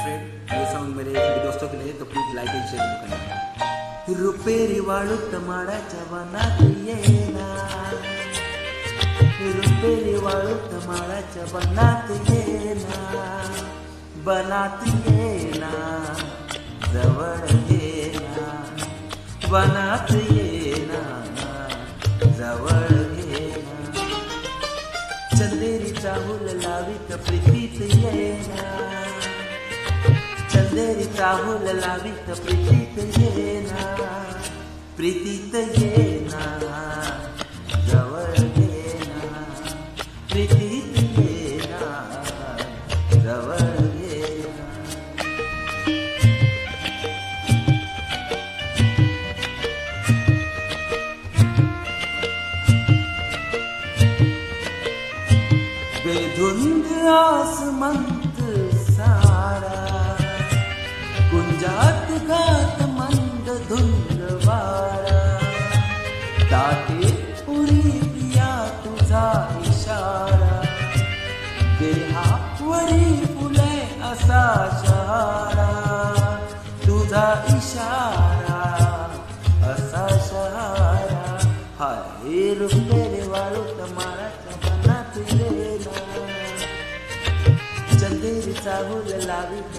Friend, ये song मेरे सभी दोस्तों के लिए, तो प्लीज लाइक एंड शेयर करना। रुपेरी वाळूत माडाच्या वनात येना, रुपेरी वाळूत माडाच्या वनात येना, बनात येना, जवळ येना, वनात येना, जवळ येना, चंदेरी चाहूल लावित प्रीतीत येना, चंदेरी चाहूल लावित प्रीतीत येना, प्रीतीत येना, जवळ येना, प्रीतीत येना, जवळ येना। बेधुंद आसमंत सारा, कुंजात गात मंद धुंद वारा, ताटे उरी पिया तुझा इशारा, देहावरी फुले असा शहारा, तुझा इशारा असा शहारा। हाय रुपेरी वाळूत माडाच्या वनात येना, चंदेरी चाहूल लावित